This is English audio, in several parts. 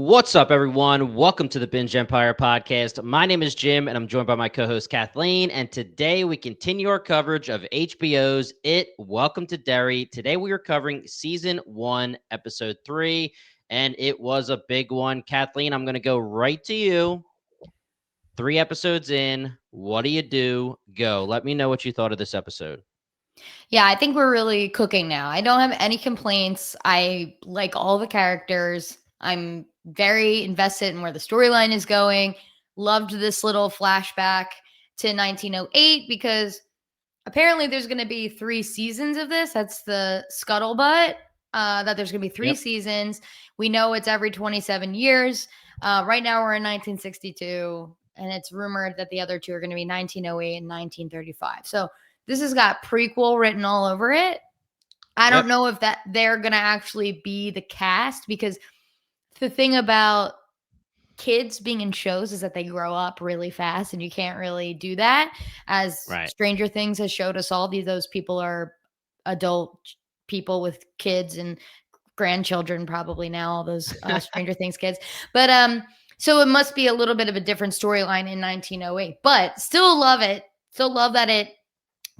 What's up, everyone? Welcome to the Binge Empire podcast. My name is Jim, and I'm joined by my co-host Kathleen. And today we continue our coverage of HBO's It Welcome to Derry. Today we are covering season 1, episode 3, and it was a big one. Kathleen, I'm going to go right to you. 3 episodes in, what do you do? Go. Let me know what you thought of this episode. Yeah, I think we're really cooking now. I don't have any complaints. I like all the characters. I'm very invested in where the storyline is going. Loved this little flashback to 1908 because apparently there's going to be 3 seasons of this. That's the scuttlebutt, that there's going to be 3 seasons. We know it's every 27 years. Right now we're in 1962, and it's rumored that the other 2 are going to be 1908 and 1935. So this has got prequel written all over it. I don't know if that they're going to actually be the cast, because the thing about kids being in shows is that they grow up really fast, and you can't really do that. As Stranger Things has showed us all, those people are adult people with kids and grandchildren probably now, all those Stranger Things kids. But so it must be a little bit of a different storyline in 1908, but still love it. Still love that it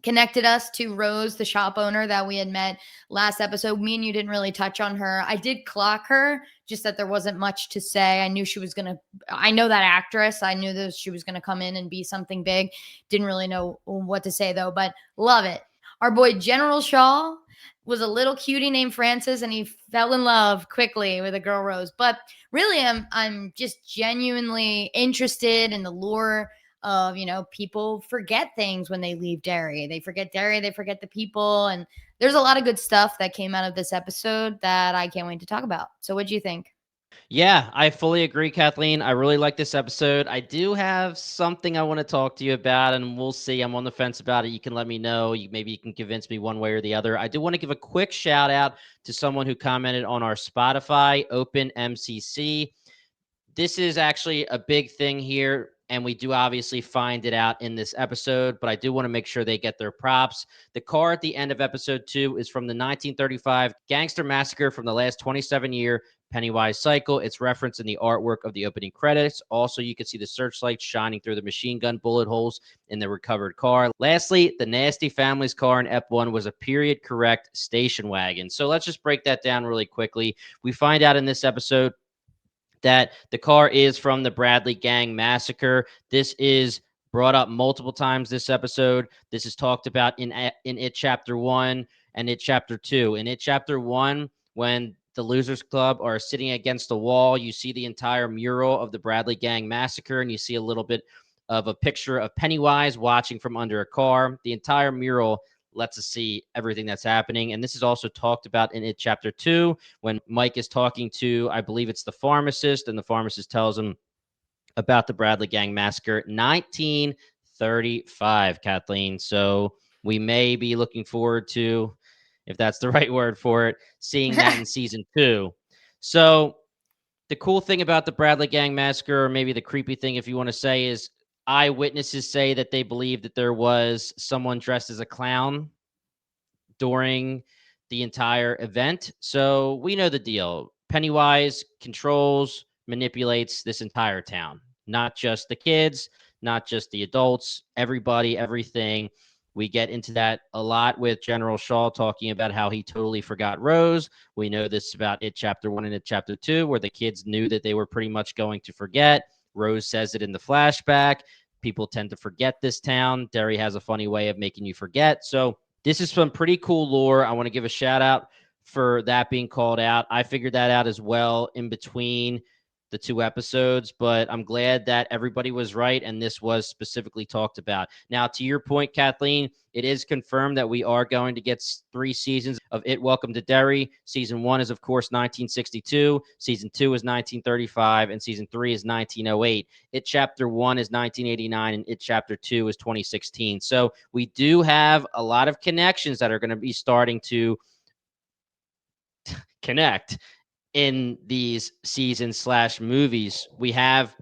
connected us to Rose, the shop owner that we had met last episode. Me and you didn't really touch on her. I did clock her, just that there wasn't much to say. I knew she was going to, I know that actress. I knew that she was going to come in and be something big. Didn't really know what to say though, but love it. Our boy General Shaw was a little cutie named Francis, and he fell in love quickly with a girl Rose. But really, I'm just genuinely interested in the lore of, people forget things when they leave Derry. They forget Derry, they forget the people. And there's a lot of good stuff that came out of this episode that I can't wait to talk about. So what do you think? Yeah, I fully agree, Kathleen. I really like this episode. I do have something I want to talk to you about, and we'll see. I'm on the fence about it. You can let me know. Maybe you can convince me one way or the other. I do want to give a quick shout out to someone who commented on our Spotify, Open MCC. This is actually a big thing here, and we do obviously find it out in this episode, but I do want to make sure they get their props. The car at the end of episode 2 is from the 1935 gangster massacre from the last 27-year Pennywise cycle. It's referenced in the artwork of the opening credits. Also, you can see the searchlight shining through the machine gun bullet holes in the recovered car. Lastly, the Nasty Family's car in Ep1 was a period correct station wagon. So let's just break that down really quickly. We find out in this episode that the car is from the Bradley Gang Massacre. This is brought up multiple times this episode. This is talked about in It Chapter 1 and It Chapter 2. In It Chapter 1, when the Losers Club are sitting against a wall, you see the entire mural of the Bradley Gang Massacre, and you see a little bit of a picture of Pennywise watching from under a car. The entire mural lets us see everything that's happening. And this is also talked about in It Chapter 2 when Mike is talking to, I believe it's the pharmacist, and the pharmacist tells him about the Bradley Gang Massacre, 1935, Kathleen. So we may be looking forward to, if that's the right word for it, seeing that in season 2. So the cool thing about the Bradley Gang Massacre, or maybe the creepy thing, if you want to say, is eyewitnesses say that they believe that there was someone dressed as a clown during the entire event. So we know the deal. Pennywise controls, manipulates this entire town, not just the kids, not just the adults, everybody, everything. We get into that a lot with General Shaw talking about how he totally forgot Rose. We know this about It Chapter 1 and It Chapter 2, where the kids knew that they were pretty much going to forget. Rose says it in the flashback. People tend to forget this town. Derry has a funny way of making you forget. So this is some pretty cool lore. I want to give a shout out for that being called out. I figured that out as well in between the 2 episodes, but I'm glad that everybody was right and this was specifically talked about. Now, to your point, Kathleen, it is confirmed that we are going to get 3 seasons of It Welcome to Derry. Season 1 is, of course, 1962. Season 2 is 1935, and Season 3 is 1908. It Chapter 1 is 1989, and It Chapter 2 is 2016. So we do have a lot of connections that are going to be starting to connect in these seasons/movies. We have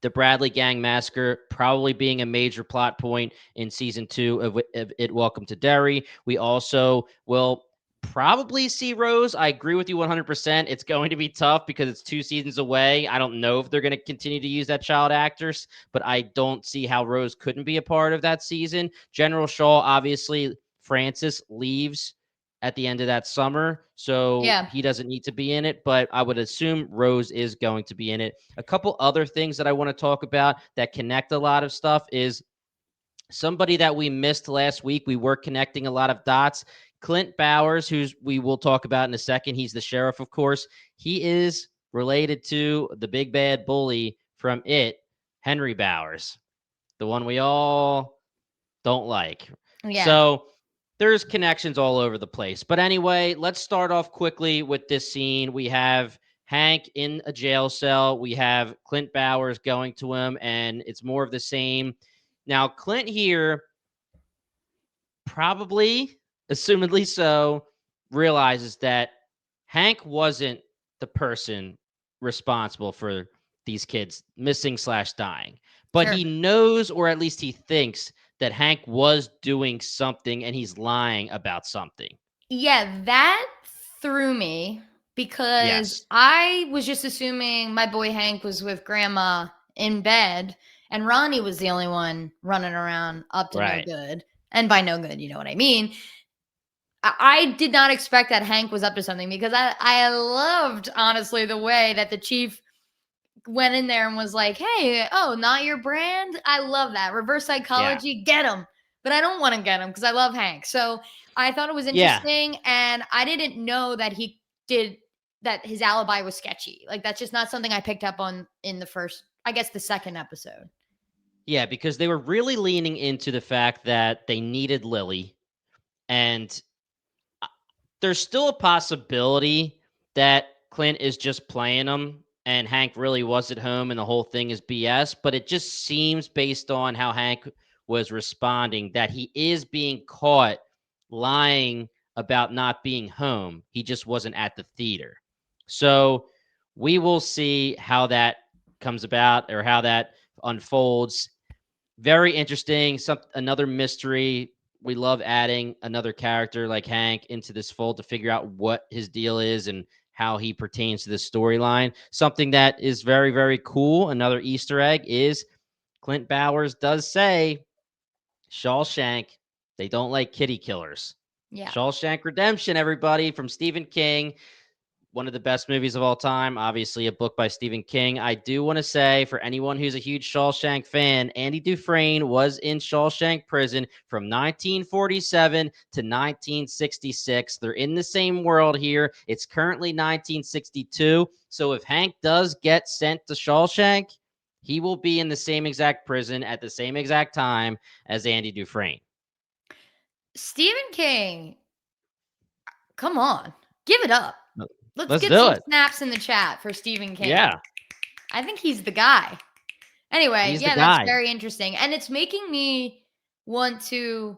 the Bradley Gang Massacre probably being a major plot point in season 2 of It Welcome to Derry. We also will probably see Rose. I agree with you 100%. It's going to be tough because it's 2 seasons away. I don't know if they're going to continue to use that child actress, but I don't see how Rose couldn't be a part of that season. General Shaw, obviously, Francis leaves at the end of that summer, so Yeah. he doesn't need to be in it, but I would assume Rose is going to be in it. A couple other things that I want to talk about that connect a lot of stuff is somebody that we missed last week. We were connecting a lot of dots. Clint Bowers, who's we will talk about in a second. He's the sheriff, of course. He is related to the big bad bully from It, Henry Bowers, the one we all don't like. Yeah. So there's connections all over the place. But anyway, let's start off quickly with this scene. We have Hank in a jail cell. We have Clint Bowers going to him, and it's more of the same. Now, Clint here probably, assumedly so, realizes that Hank wasn't the person responsible for these kids missing slash dying. But Sure. he knows, or at least he thinks, that Hank was doing something and he's lying about something. Yeah, that threw me because Yes. I was just assuming my boy Hank was with grandma in bed and Ronnie was the only one running around up to no Right. good. And by no good, you know what I mean. I did not expect that Hank was up to something because I loved, honestly, the way that the chief went in there and was like, "Hey, oh, not your brand." I love that reverse Yeah. psychology. Get him, but I don't want to get him because I love Hank. So I thought it was Yeah. interesting, and I didn't know that he did that. His alibi was sketchy. Like that's just not something I picked up on in the first, I guess, the second episode. Yeah, because they were really leaning into the fact that they needed Lily. And there's still a possibility that Clint is just playing them and Hank really was at home and the whole thing is BS, but it just seems based on how Hank was responding that he is being caught lying about not being home. He just wasn't at the theater. So we will see how that comes about or how that unfolds. Very interesting. Another mystery. We love adding another character like Hank into this fold to figure out what his deal is and how he pertains to the storyline. Something that is very, very cool. Another Easter egg is Clint Bowers does say Shawshank, they don't like kitty killers. Yeah. Shawshank Redemption, everybody, from Stephen King, one of the best movies of all time, obviously a book by Stephen King. I do want to say, for anyone who's a huge Shawshank fan, Andy Dufresne was in Shawshank Prison from 1947 to 1966. They're in the same world here. It's currently 1962. So if Hank does get sent to Shawshank, he will be in the same exact prison at the same exact time as Andy Dufresne. Stephen King, come on, give it up. Let's Let's get do some it. snaps in the chat for Stephen King. Yeah, I think he's the guy. Anyway, he's the yeah, that's guy. very interesting. And it's making me want to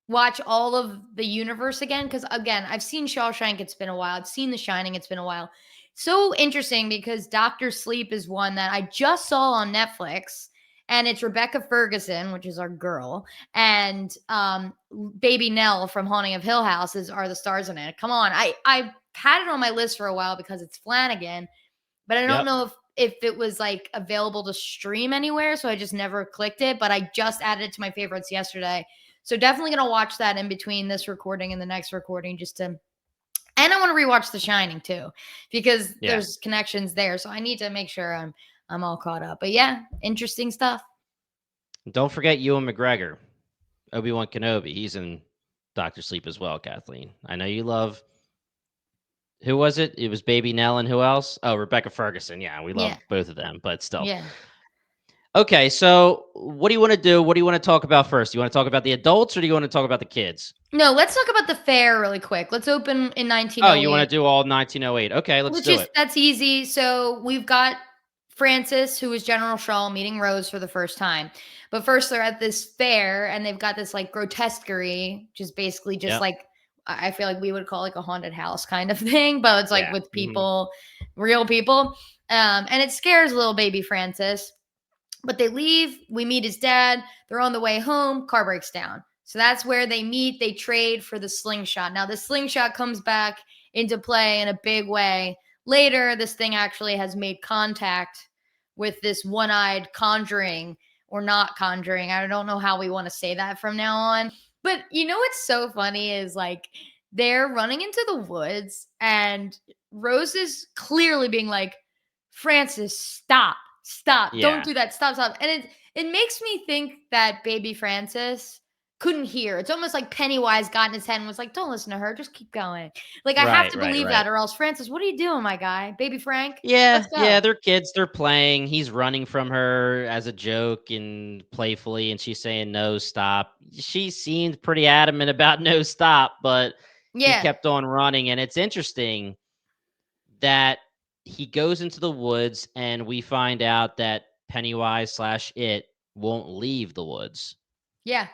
watch all of the universe again. Because again, I've seen Shawshank, it's been a while. I've seen The Shining, it's been a while. So interesting because Doctor Sleep is one that I just saw on Netflix. And it's Rebecca Ferguson, which is our girl, and Baby Nell from Haunting of Hill House are the stars in it. Come on, I had it on my list for a while because it's Flanagan, but I don't Yep. know if it was like available to stream anywhere, so I just never clicked it. But I just added it to my favorites yesterday, so definitely gonna watch that in between this recording and the next recording, just to. And I want to rewatch The Shining too, because Yeah. there's connections there. So I need to make sure I'm all caught up. But yeah, interesting stuff. Don't forget Ewan McGregor, Obi-Wan Kenobi. He's in Doctor Sleep as well, Kathleen. I know you love. Who was it? It was Baby Nell and who else? Oh, Rebecca Ferguson. Yeah, we Yeah, love both of them, but still. yeah. Okay, so what do you want to do? What do you want to talk about first? Do you want to talk about the adults or do you want to talk about the kids? No, let's talk about the fair really quick. Let's open in Oh, you want 1908. to do all 1908. Okay, let's Which do is it. that's easy. So we've got Francis, who is General Shaw, meeting Rose for the first time. But first, they're at this fair, and they've got this like grotesquerie, which is basically just Yep. like I feel like we would call like a haunted house kind of thing, but it's like Yeah. with people, real people, and it scares little baby Francis. But they leave. We meet his dad. They're on the way home. Car breaks down. So that's where they meet. They trade for the slingshot. Now, the slingshot comes back into play in a big way. Later, this thing actually has made contact with this one eyed conjuring or not conjuring. I don't know how we want to say that from now on. But you know what's so funny is like they're running into the woods and Rose is clearly being like, Francis, stop, don't Yeah. do that, stop. And it makes me think that baby Francis couldn't hear. It's almost like Pennywise got in his head and was like, don't listen to her, just keep going. Like, I have Right, to right, believe that, right. or else, Francis, what are you doing, my guy? Baby Frank, Yeah, let's yeah, go. they're kids, they're playing. He's running from her as a joke and playfully, and she's saying, "No, stop." She seemed pretty adamant about no stop, but he Yeah, kept on running. And it's interesting that he goes into the woods, and we find out that Pennywise slash it won't leave the woods. yeah,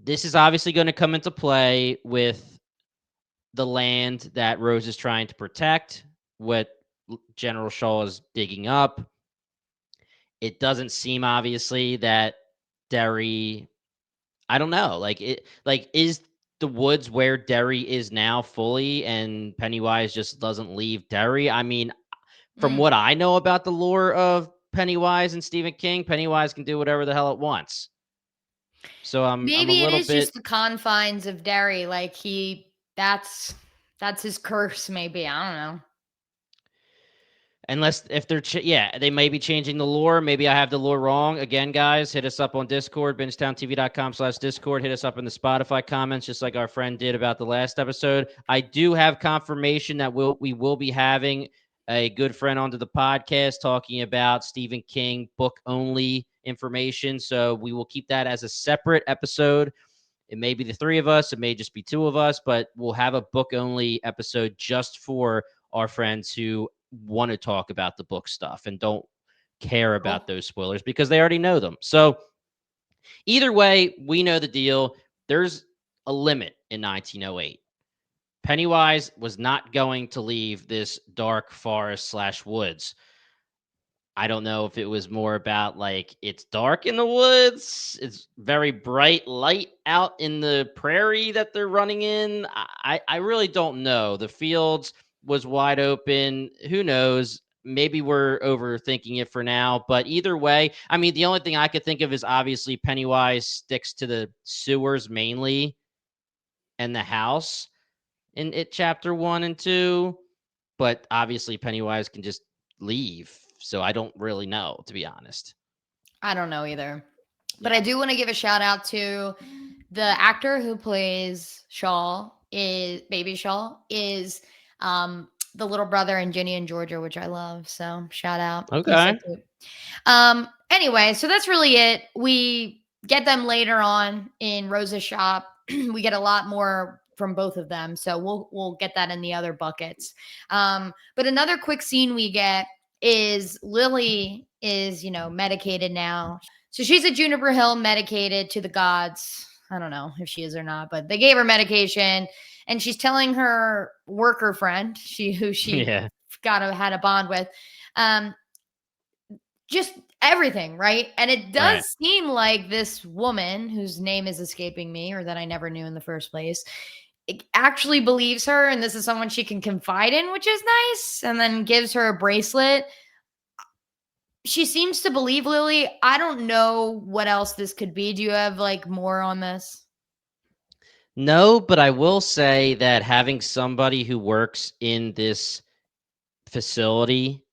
This is obviously going to come into play with the land that Rose is trying to protect, what General Shaw is digging up. It doesn't seem obviously that Derry, I don't know, like is the woods where Derry is now fully and Pennywise just doesn't leave Derry? I mean, from mm. what I know about the lore of Pennywise and Stephen King, Pennywise can do whatever the hell it wants. So I'm a Maybe it little is bit. just the confines of Derry. Like that's his curse. Maybe I don't know. Unless if they're yeah, they may be changing the lore. Maybe I have the lore wrong. Again, guys, hit us up on Discord, bingetowntv.com/Discord. Hit us up in the Spotify comments, just like our friend did about the last episode. I do have confirmation that we will be having a good friend onto the podcast talking about Stephen King book only information. So we will keep that as a separate episode. It may be the three of us, it may just be two of us, but we'll have a book only episode just for our friends who want to talk about the book stuff and don't care Cool. about those spoilers because they already know them. So either way, we know the deal. There's a limit in 1908. Pennywise was not going to leave this dark forest slash woods. I don't know if it was more about like it's dark in the woods, it's very bright light out in the prairie that they're running in. I really don't know. The fields was wide open. Who knows? Maybe we're overthinking it for now, but either way, I mean, the only thing I could think of is obviously Pennywise sticks to the sewers mainly and the house in it chapter 1 and 2, but obviously Pennywise can just leave. So I don't really know, to be honest. I don't know either. But I Yeah. do want to give a shout out to the actor who plays Shaw is Baby Shaw is the little brother in Ginny and Georgia, which I love. So shout out. He's so Okay. cute. Anyway, so that's really it. We get them later on in Rosa's shop. We get a lot more from both of them. So we'll get that in the other buckets. But another quick scene we get is Lily is, medicated now. So she's at Juniper Hill medicated to the gods. I don't know if she is or not, but they gave her medication and she's telling her worker friend, who she Yeah. had a bond with, um, just everything, right? And it does Right. seem like this woman whose name is escaping me or that I never knew in the first place actually believes her and this is someone she can confide in, which is nice, and then gives her a bracelet. She seems to believe Lily. I don't know what else this could be. Do you have like more on this? No, but I will say that having somebody who works in this facility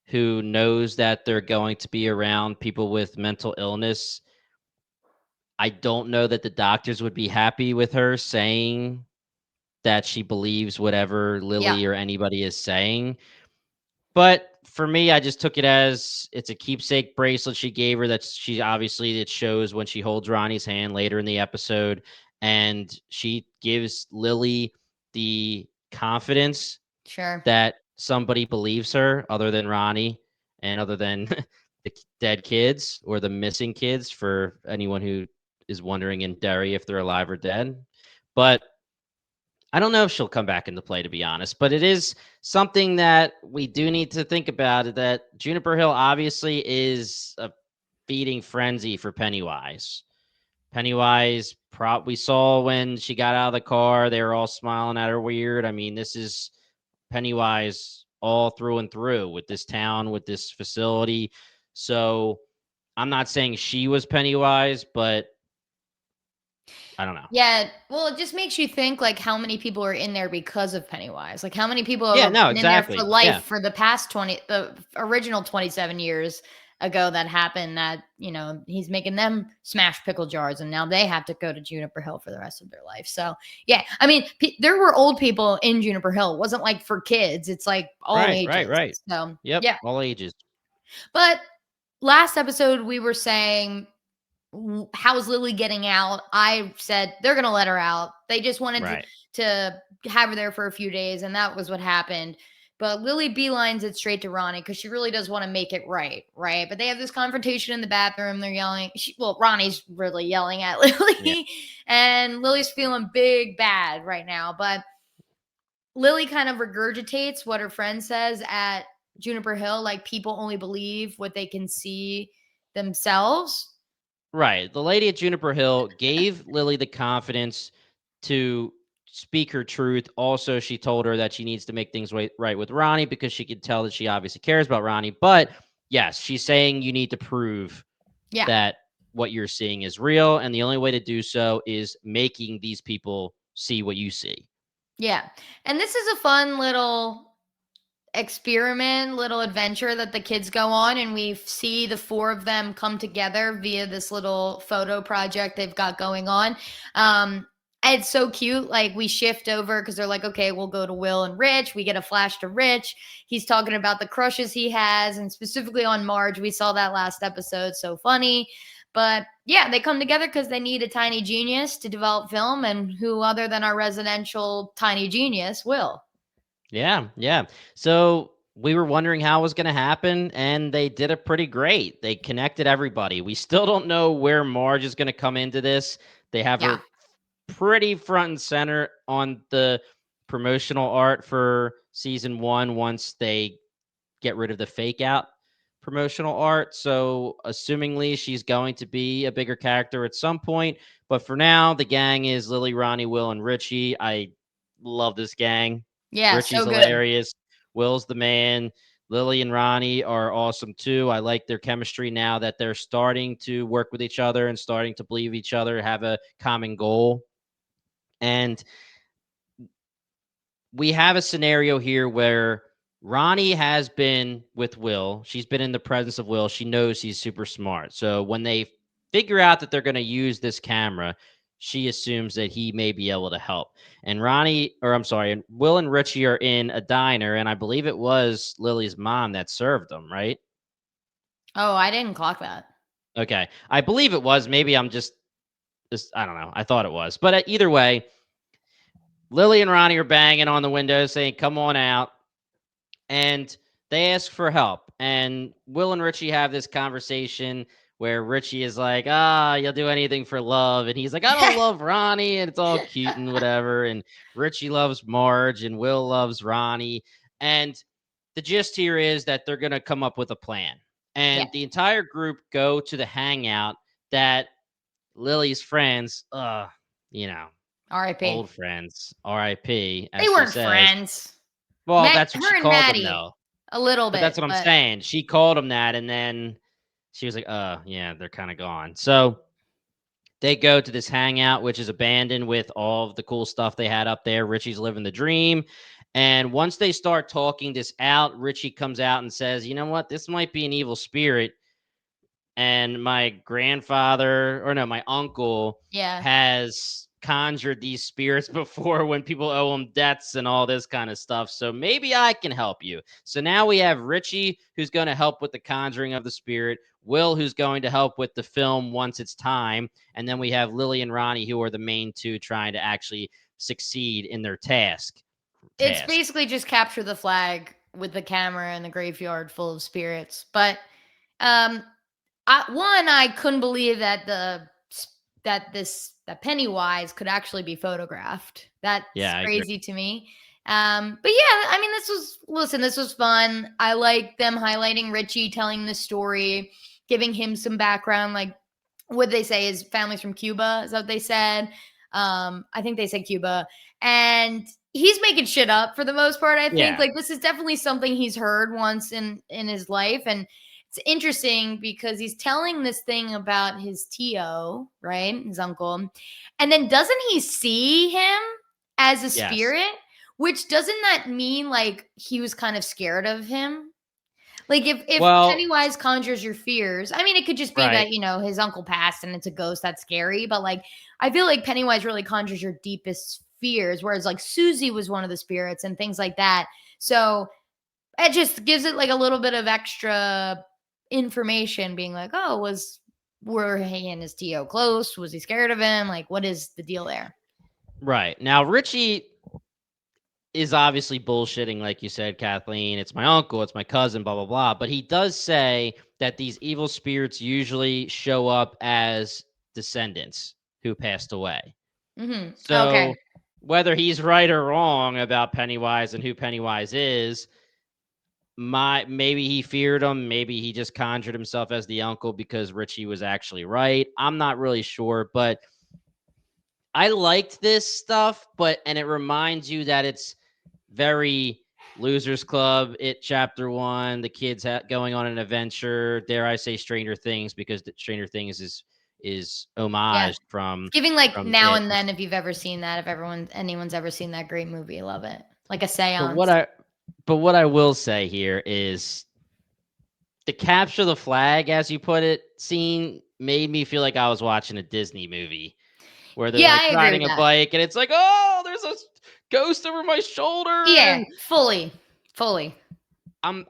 who knows that they're going to be around people with mental illness, I don't know that the doctors would be happy with her saying that she believes whatever Yeah, Lily or anybody is saying. But for me, I just took it as it's a keepsake bracelet she gave her that she obviously it shows when she holds Ronnie's hand later in the episode. And she gives Lily the confidence sure. that somebody believes her other than Ronnie and other than the dead kids or the missing kids for anyone who is wondering in Derry if they're alive or dead. But I don't know if she'll come back into play, to be honest, but it is something that we do need to think about that Juniper Hill obviously is a feeding frenzy for Pennywise. Pennywise, we saw when she got out of the car, they were all smiling at her weird. I mean, this is Pennywise all through and through with this town, with this facility. So I'm not saying she was Pennywise, but I don't know. Yeah, well, it just makes you think like how many people are in there because of Pennywise. Like how many people Yeah, have no, been in there for exactly. life Yeah, for the past 20, the original 27 years ago that happened, that, he's making them smash pickle jars and now they have to go to Juniper Hill for the rest of their life. So, yeah, I mean, there were old people in Juniper Hill. It wasn't like for kids. It's like all right, right, ages. right. So, Yep, yeah. all ages. But last episode we were saying, how's Lily getting out? I said they're going to let her out. They just wanted Right. to have her there for a few days, and that was what happened. But Lily beelines it straight to Ronnie because she really does want to make it right, right? But they have this confrontation in the bathroom. They're yelling. Ronnie's really yelling at Yeah. Lily, and Lily's feeling big bad right now. But Lily kind of regurgitates what her friend says at Juniper Hill, like people only believe what they can see themselves. Right. The lady at Juniper Hill gave Lily the confidence to speak her truth. Also, she told her that she needs to make things right with Ronnie because she could tell that she obviously cares about Ronnie. But yes, she's saying you need to prove Yeah. that what you're seeing is real. And the only way to do so is making these people see what you see. Yeah. And this is a fun little experiment, little adventure that the kids go on. And we see the four of them come together via this little photo project they've got going on. It's so cute. Like we shift over because they're like, okay, we'll go to Will and Rich. We get a flash to Rich. He's talking about the crushes he has, and specifically on Marge. We saw that last episode. So funny. But yeah, they come together because they need a tiny genius to develop film. And who other than our residential tiny genius, Will? Yeah, yeah. So we were wondering how it was going to happen, and they did it pretty great. They connected everybody. We still don't know where Marge is going to come into this. They have Yeah. her pretty front and center on the promotional art for season one once they get rid of the fake out promotional art. So, assumingly, she's going to be a bigger character at some point. But for now, the gang is Lily, Ronnie, Will, and Richie. I love this gang. Yeah. Richie's So good. hilarious. Will's the man. Lily and Ronnie are awesome too. I like their chemistry now that they're starting to work with each other and starting to believe each other, have a common goal. And we have a scenario here where Ronnie has been with Will. She's been in the presence of Will. She knows he's super smart. So when they figure out that they're going to use this camera, she assumes that he may be able to help. And Will and Richie are in a diner, and I believe it was Lily's mom that served them, right? Oh, I didn't clock that. Okay. I believe it was. Maybe I'm just I don't know. I thought it was. But either way, Lily and Ronnie are banging on the window saying, "Come on out." And they ask for help. And Will and Richie have this conversation where Richie is like, you'll do anything for love. And he's like, I don't love Ronnie. And it's all cute and whatever. And Richie loves Marge and Will loves Ronnie. And the gist here is that they're going to come up with a plan. Yeah. And the entire group go to the hangout that Lily's friends, R.I.P. old friends, RIP, They as she weren't says. friends. Well, that's what she Her and called them, Maddie, though. a little But bit, that's what I'm but saying. She called them that, and then she was like, yeah, they're kind of gone." So they go to this hangout, which is abandoned with all of the cool stuff they had up there. Richie's living the dream. And once they start talking this out, Richie comes out and says, "You know what? This might be an evil spirit. And my uncle yeah. has conjured these spirits before when people owe him debts and all this kind of stuff. So maybe I can help you." So now we have Richie, who's going to help with the conjuring of the spirit, Will, who's going to help with the film once it's time, and then we have Lily and Ronnie, who are the main two trying to actually succeed in their task. It's basically just capture the flag with the camera in the graveyard full of spirits. But um I couldn't believe that that Pennywise could actually be photographed. Yeah, That's I agree. crazy to me. But yeah, I mean, this was fun. I like them highlighting Richie, telling the story, giving him some background. Like what they say is family's from Cuba. Is that what they said? I think they said Cuba. And he's making shit up for the most part, I think. Yeah. Like this is definitely something he's heard once in his life. And it's interesting because he's telling this thing about his Tio, right? His uncle. And then doesn't he see him as a Yes. spirit? Which doesn't that mean like he was kind of scared of him? Like if Well, Pennywise conjures your fears, I mean, it could just be right. that, his uncle passed and it's a ghost that's scary, but like I feel like Pennywise really conjures your deepest fears, whereas like Susie was one of the spirits and things like that. So it just gives it like a little bit of extra information, being like, oh, were he and his Tio close? Was he scared of him? Like, what is the deal there? Right. Now, Richie is obviously bullshitting, like you said, Kathleen. It's my uncle, it's my cousin, blah, blah, blah. But he does say that these evil spirits usually show up as descendants who passed away. Okay. So whether he's right or wrong about Pennywise and who Pennywise is, maybe he feared him, maybe he just conjured himself as the uncle because Richie was actually right. I'm not really sure, but I liked this stuff, and it reminds you that it's very Losers Club, It Chapter 1, the kids going on an adventure, dare I say Stranger Things, because the Stranger Things is Yeah. homaged It's giving like from now it. and then, if you've ever seen that, if anyone's ever seen that great movie, love it. Like a But seance. what I will say here is the capture the flag, as you put it, scene made me feel like I was watching a Disney movie where they're Yeah, like I agree riding with a that. bike and it's like, oh, there's a ghost over my shoulder. Yeah, And fully. Fully. I'm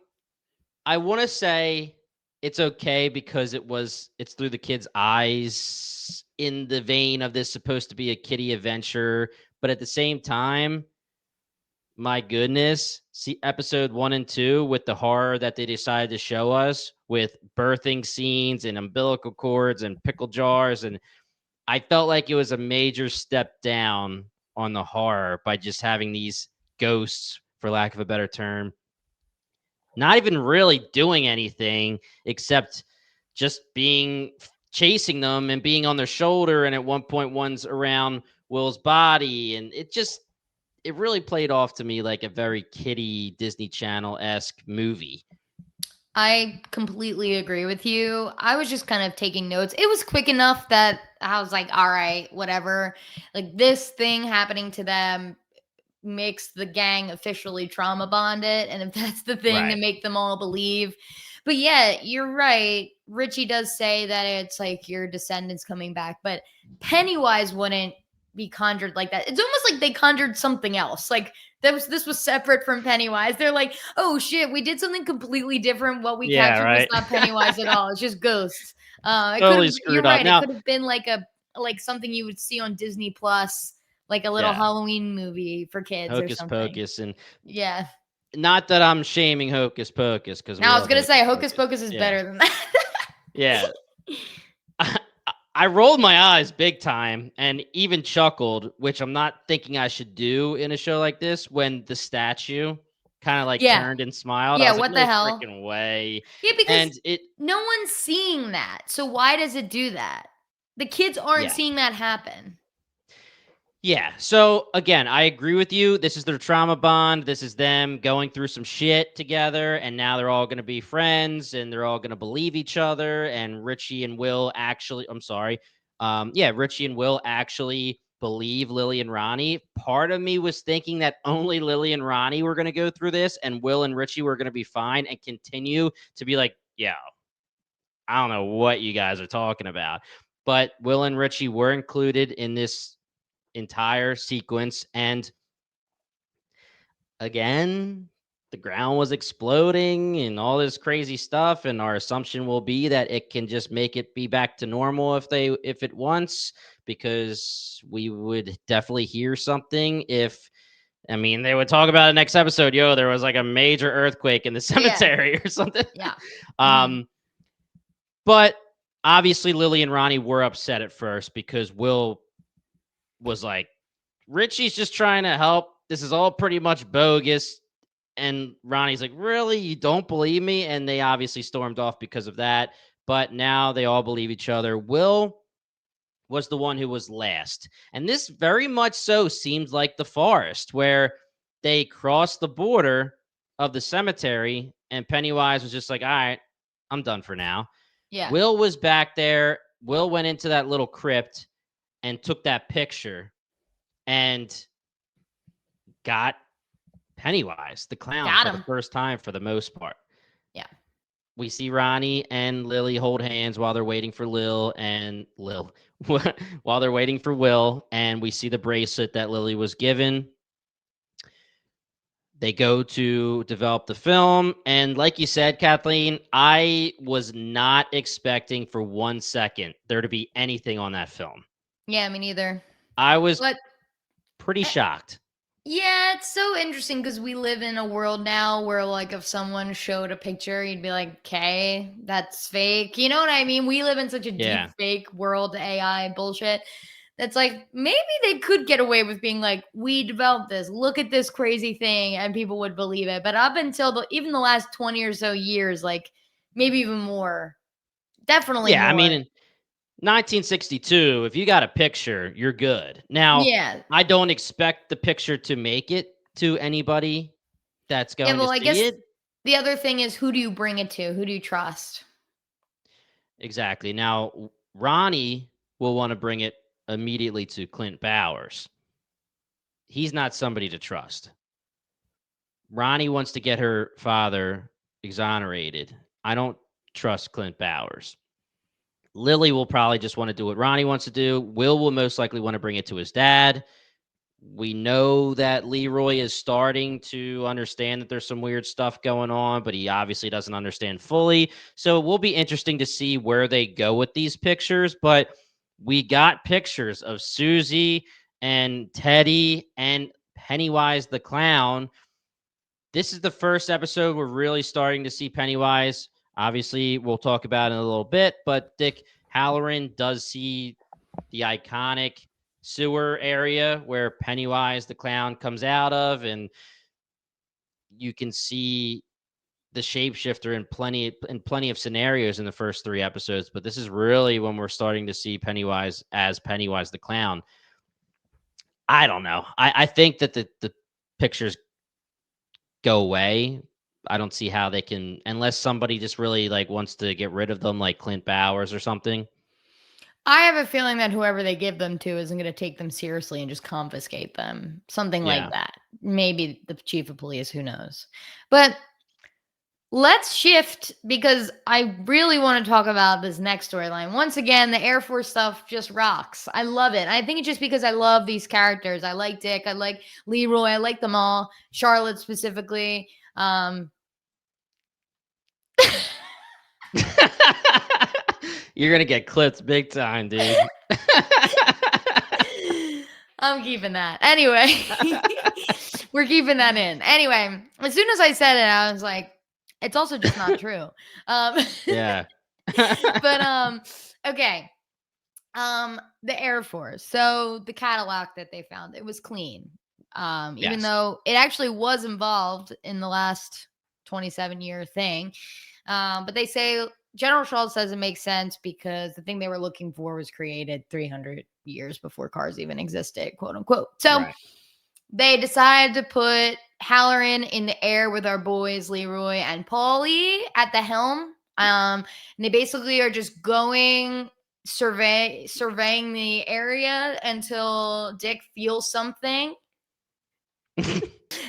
I want to say it's okay because it's through the kid's eyes in the vein of this supposed to be a kiddie adventure, but at the same time, my goodness, see episode 1 and 2 with the horror that they decided to show us with birthing scenes and umbilical cords and pickle jars, and I felt like it was a major step down on the horror by just having these ghosts, for lack of a better term, not even really doing anything except just chasing them and being on their shoulder. And at one point, one's around Will's body. And it really played off to me like a very kiddie Disney Channel esque movie. I completely agree with you. I was just kind of taking notes. It was quick enough that I was like, all right, whatever. Like this thing happening to them makes the gang officially trauma bonded. And if that's the thing to Right. make them all believe. But yeah, you're right. Richie does say that it's like your descendants coming back, but Pennywise wouldn't be conjured like that. It's almost like they conjured something else. Like this was separate from Pennywise. They're like, oh shit, we did something completely different. What we Yeah, captured was right. not Pennywise at all. It's just ghosts. It could have. Totally You're screwed up. right. It Now, could have been like something you would see on Disney Plus, like a little yeah, Halloween movie for kids or Hocus something. Pocus. And Yeah. not that I'm shaming Hocus Pocus because we Now I was love gonna Hocus say Hocus Pocus. Pocus is Yeah. better than that. Yeah. I rolled my eyes big time and even chuckled, which I'm not thinking I should do in a show like this, when the statue kind of like Yeah. turned and smiled. I Yeah, was like, what the no hell? freaking way. Yeah, because And it, no one's seeing that. So why does it do that? The kids aren't yeah. seeing that happen. Yeah. So again, I agree with you. This is their trauma bond. This is them going through some shit together, and now they're all going to be friends, and they're all going to believe each other. And Richie and Will actually, I'm sorry, yeah, Richie and Will actually believe Lily and Ronnie. Part of me was thinking that only Lily and Ronnie were going to go through this, and Will and Richie were going to be fine and continue to be like, yeah, I don't know what you guys are talking about. But Will and Richie were included in this entire sequence. And again, the ground was exploding and all this crazy stuff. And our assumption will be that it can just make it be back to normal if it wants, because we would definitely hear something if, I mean, they would talk about it next episode. Yo, there was like a major earthquake in the Yeah. cemetery or something. Yeah. um, but obviously Lily and Ronnie were upset at first because Will was like, Richie's just trying to help. This is all pretty much bogus. And Ronnie's like, really? You don't believe me? And they obviously stormed off because of that. but now they all believe each other. Will was the one who was last. And this very much so seems like the forest, where they crossed the border of the cemetery and Pennywise was just like, all right, I'm done for now. Yeah. Will was back there. Will went into that little crypt and took that picture and got Pennywise, the clown, Got for the him. first time for the most part. Yeah. We see Ronnie and Lily hold hands while they're waiting for Lil while they're waiting for Will, and we see the bracelet that Lily was given. They go to develop the film, and like you said, Kathleen, I was not expecting for 1 second there to be anything on that film. Yeah, me neither. I was But pretty shocked. yeah, it's so interesting because we live in a world now where, like, if someone showed a picture, you'd be like, okay, that's fake. You know what I mean? We live in such a deep Yeah. fake world, AI bullshit. That's like, maybe they could get away with being like, we developed this, look at this crazy thing, and people would believe it. But up until even the last 20 or so years, like, maybe even more, definitely Yeah, I mean, more. in 1962, if you got a picture, you're good. Now, Yeah. I don't expect the picture to make it to anybody that's Yeah, going to well, I see guess it. the other thing is, who do you bring it to? Who do you trust? Exactly. Now, Ronnie will want to bring it immediately to Clint Bowers. He's not somebody to trust. Ronnie wants to get her father exonerated. I don't trust Clint Bowers. Lily will probably just want to do what Ronnie wants to do. Will most likely want to bring it to his dad. We know that Leroy is starting to understand that there's some weird stuff going on, but he obviously doesn't understand fully. So it will be interesting to see where they go with these pictures. But we got pictures of Susie and Teddy and Pennywise the clown. This is the first episode we're really starting to see Pennywise. Obviously, we'll talk about it in a little bit, but Dick Halloran does see the iconic sewer area where Pennywise the clown comes out of, and you can see the shapeshifter in plenty of scenarios in the first 3 episodes. But this is really when we're starting to see Pennywise as Pennywise the clown. I don't know. I think that the pictures go away. I don't see how they can, unless somebody just really like wants to get rid of them, like Clint Bowers or something. I have a feeling that whoever they give them to isn't going to take them seriously and just confiscate them. Something like Yeah. that. Maybe the chief of police, who knows. But let's shift because I really want to talk about this next storyline. Once again, the Air Force stuff just rocks. I love it. I think it's just because I love these characters. I like Dick, I like Leroy, I like them all. Charlotte specifically. You're gonna get clipped big time, dude. I'm keeping that. Anyway, we're keeping that in. Anyway, as soon as I said it, I was like, it's also just not true. Um, Yeah. but okay. The Air Force. So the Cadillac that they found, it was clean. Even Yes. though it actually was involved in the last 27-year thing. But they say General Schultz says it makes sense because the thing they were looking for was created 300 years before cars even existed, quote unquote. So Right. they decided to put Halloran in the air with our boys Leroy and Paulie at the helm. And they basically are just going surveying the area until Dick feels something.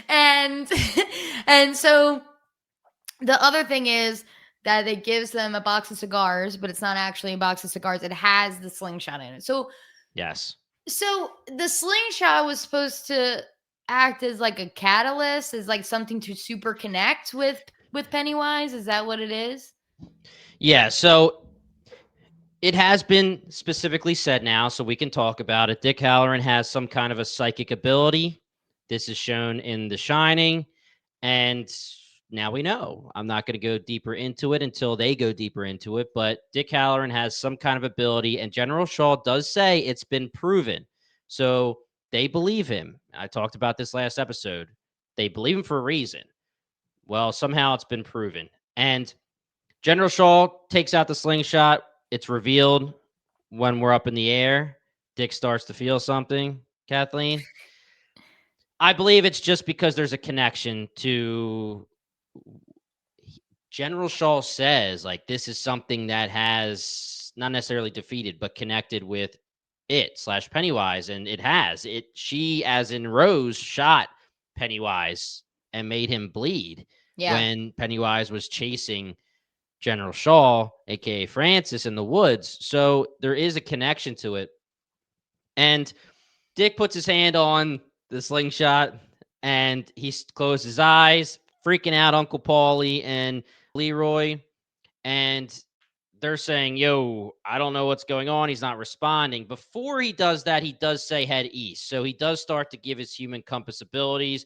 And and so the other thing is that it gives them a box of cigars, but it's not actually a box of cigars. It has the slingshot in it. Yes. So the slingshot was supposed to act as like a catalyst, as like something to super connect with Pennywise. Is that what it is? Yeah. So it has been specifically said now, so we can talk about it. Dick Halloran has some kind of a psychic ability. This is shown in The Shining. And now we know. I'm not going to go deeper into it until they go deeper into it. But Dick Halloran has some kind of ability, and General Shaw does say it's been proven. So they believe him. I talked about this last episode. They believe him for a reason. Well, somehow it's been proven. And General Shaw takes out the slingshot. It's revealed when we're up in the air. Dick starts to feel something, Kathleen. I believe it's just because there's a connection to General Shaw says, like, this is something that has not necessarily defeated, but connected with it slash Pennywise. And it has. She, as in Rose, shot Pennywise and made him bleed Yeah. when Pennywise was chasing General Shaw, aka Francis, in the woods. So there is a connection to it. And Dick puts his hand on the slingshot and he closes his eyes, freaking out Uncle Paulie and Leroy. And they're saying, yo, I don't know what's going on. He's not responding. Before he does that, he does say head east. So he does start to give his human compass abilities.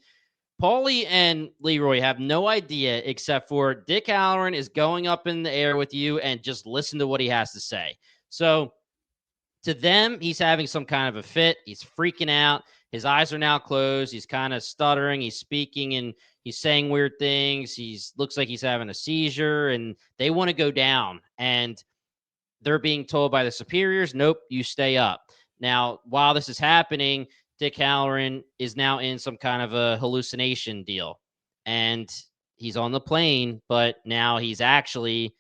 Paulie and Leroy have no idea except for Dick Halloran is going up in the air with you and just listen to what he has to say. So to them, he's having some kind of a fit. He's freaking out. His eyes are now closed. He's kind of stuttering. He's speaking and he's saying weird things. He's looks like he's having a seizure and they want to go down. And they're being told by the superiors, nope, you stay up. Now, while this is happening, Dick Halloran is now in some kind of a hallucination deal. And he's on the plane, but now he's actually,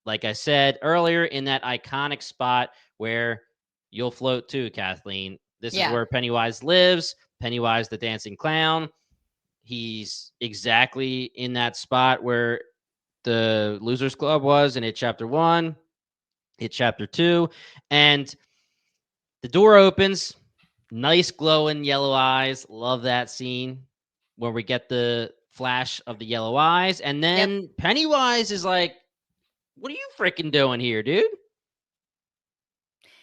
like I said earlier, in that iconic spot where you'll float too, Kathleen. This is Yeah. where Pennywise lives. Pennywise, the dancing clown. He's exactly in that spot where the Losers Club was in It Chapter 1, It Chapter 2. And the door opens. Nice glowing yellow eyes. Love that scene where we get the flash of the yellow eyes. And Yep. then Pennywise is like, what are you freaking doing here, dude?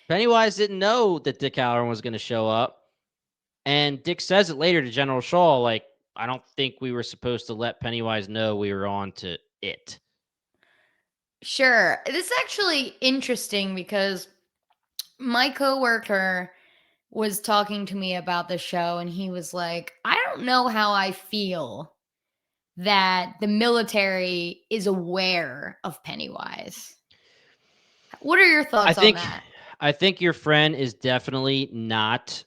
Pennywise didn't know that Dick Halloran was going to show up. And Dick says it later to General Shaw, like, I don't think we were supposed to let Pennywise know we were on to it. Sure. This is actually interesting because my coworker was talking to me about the show and he was like, I don't know how I feel that the military is aware of Pennywise. What are your I thoughts on think that? I think your friend is definitely not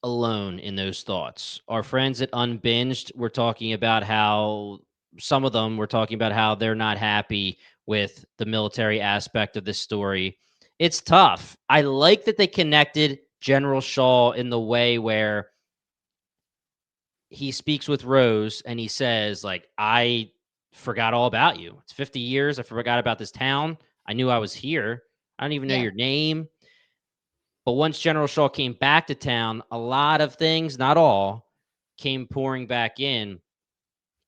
alone in those thoughts. Our friends at Unbinged were talking about how some of them were talking about how they're not happy with the military aspect of this story. It's tough. I like that they connected General Shaw in the way where he speaks with Rose and he says, like, I forgot all about you. It's 50 years. I forgot about this town. I knew I was here. I don't even know Yeah. your name. But once General Shaw came back to town, a lot of things, not all, came pouring back in.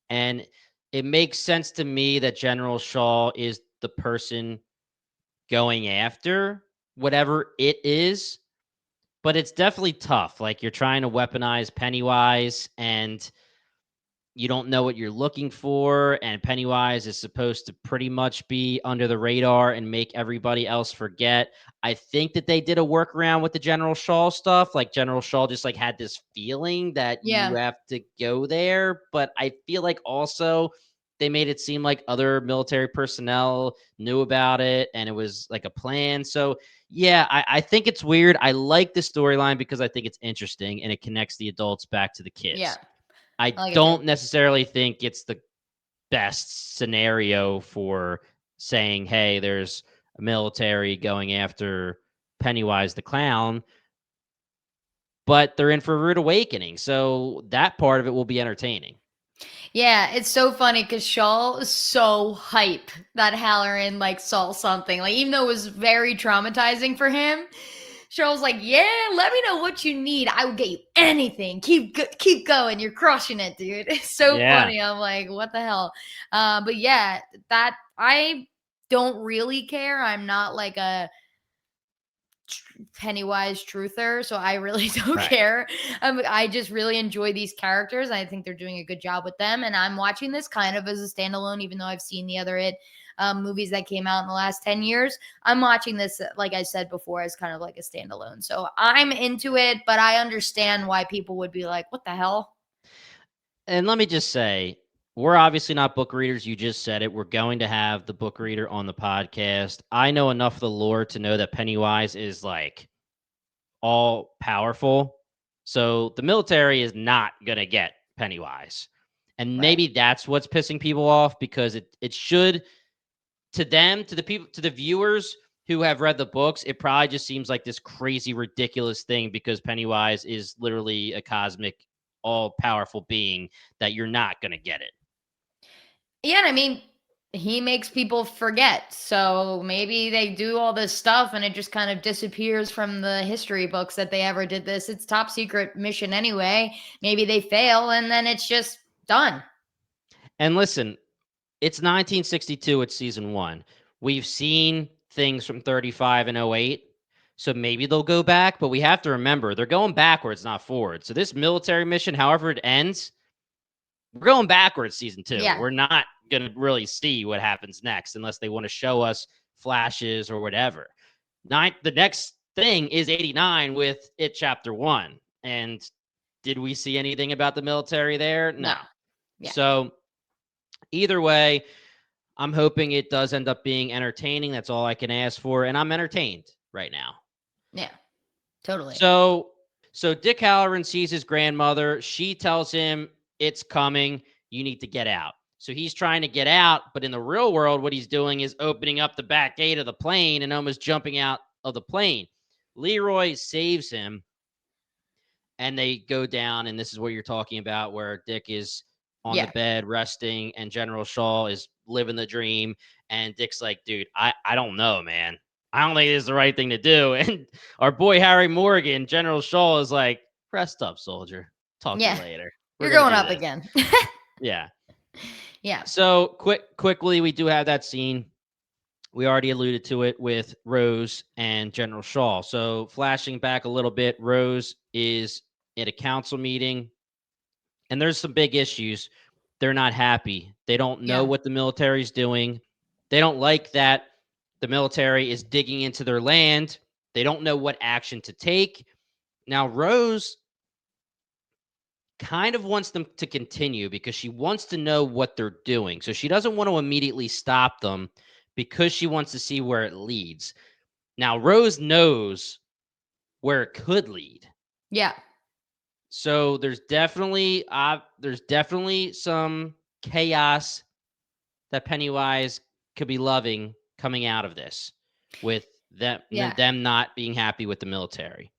And it makes sense to me that General Shaw is the person going after whatever it is. But it's definitely tough. Like, you're trying to weaponize Pennywise and you don't know what you're looking for, and Pennywise is supposed to pretty much be under the radar and make everybody else forget. I think that they did a workaround with the General Shaw stuff. Like, General Shaw just like had this feeling that you Yeah. have to go there, but I feel like also they made it seem like other military personnel knew about it and it was like a plan. So yeah, I think it's weird. I like the storyline because I think it's interesting and it connects the adults back to the Yeah. kids. I I like it too. don't necessarily think it's the best scenario for saying, hey, there's a military going after Pennywise the clown, but they're in for a rude awakening. So that part of it will be entertaining. Yeah, it's so funny because Shaw is so hype that Halloran like saw something. Like, even though it was very traumatizing for him, Shaw was like, "Yeah, let me know what you need. I will get you anything. Keep going. You're crushing it, dude." It's so Yeah. funny. I'm like, "What the hell?" But yeah, that I don't really care. I'm not like a Pennywise truther, so I really don't Right. care. I just really enjoy these characters. I think they're doing a good job with them, and I'm watching this kind of as a standalone, even though I've seen the other movies that came out in the last 10 years. I'm watching this, like I said before, as kind of like a standalone. So I'm into it, but I understand why people would be like, what the hell? And let me just say, we're obviously not book readers. You just said it. We're going to have the book reader on the podcast. I know enough of the lore to know that Pennywise is like all powerful. So the military is not going to get Pennywise. And Right. maybe that's what's pissing people off, because it should, to them, to the people, to the viewers who have read the books, it probably just seems like this crazy, ridiculous thing because Pennywise is literally a cosmic, all powerful being that you're not going to get it. Yeah, and I mean, he makes people forget. So maybe they do all this stuff and it just kind of disappears from the history books that they ever did this. It's top secret mission anyway. Maybe they fail and then it's just done. And listen, it's 1962, it's season 1. We've seen things from 35 and 08. So maybe they'll go back, but we have to remember they're going backwards, not forward. So this military mission, however it ends, we're going backwards season 2. Yeah. We're not going to really see what happens next unless they want to show us flashes or whatever. The next thing is 89 with it chapter 1. And did we see anything about the military there? No. Yeah. So either way, I'm hoping it does end up being entertaining. That's all I can ask for. And I'm entertained right now. Yeah, totally. So Dick Halloran sees his grandmother. She tells him, it's coming. You need to get out. So he's trying to get out. But in the real world, what he's doing is opening up the back gate of the plane and almost jumping out of the plane. Leroy saves him. And they go down. And this is what you're talking about, where Dick is on the bed resting and General Shaw is living the dream. And Dick's like, dude, I don't know, man. I don't think this is the right thing to do. And our boy Harry Morgan, General Shaw, is like, rest up, soldier. Talk to you later. You're going up again. Yeah. Yeah. So quickly, we do have that scene. We already alluded to it with Rose and General Shaw. So flashing back a little bit, Rose is at a council meeting. And there's some big issues. They're not happy. They don't know what the military is doing. They don't like that the military is digging into their land. They don't know what action to take. Now, Rose kind of wants them to continue because she wants to know what they're doing. So she doesn't want to immediately stop them because she wants to see where it leads. Now, Rose knows where it could lead. Yeah. So there's definitely some chaos that Pennywise could be loving coming out of this, with them not being happy with the military.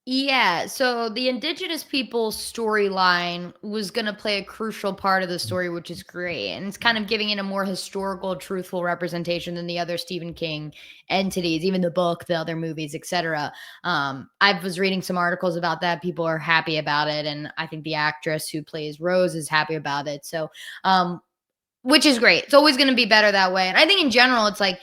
Yeah, so the indigenous people storyline was going to play a crucial part of the story, which is great. And it's kind of giving it a more historical, truthful representation than the other Stephen King entities, even the book, the other movies, etc. I was reading some articles about that. People are happy about it. And I think the actress who plays Rose is happy about it. So, which is great. It's always going to be better that way. And I think in general, it's like,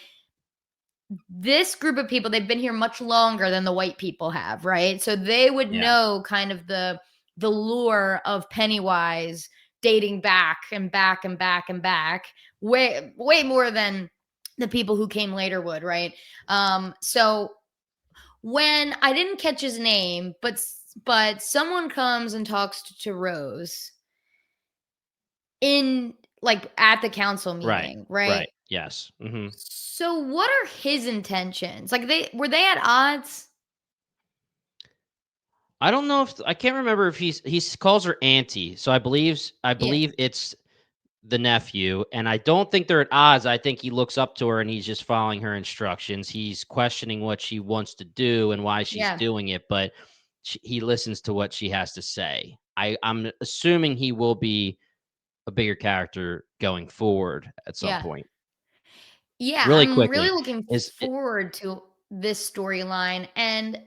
this group of people, they've been here much longer than the white people have, right? So they would know kind of the lure of Pennywise dating back and back and back and back, way more than the people who came later would, right? So when I didn't catch his name, but someone comes and talks to Rose in like at the council meeting, right? Yes. Mm-hmm. So what are his intentions? Like were they at odds? I don't know if I can't remember if he calls her auntie. So I believe it's the nephew, and I don't think they're at odds. I think he looks up to her and he's just following her instructions. He's questioning what she wants to do and why she's doing it, but he listens to what she has to say. I'm assuming he will be a bigger character going forward at some point. Yeah, Really I'm quickly, really looking forward to this storyline. And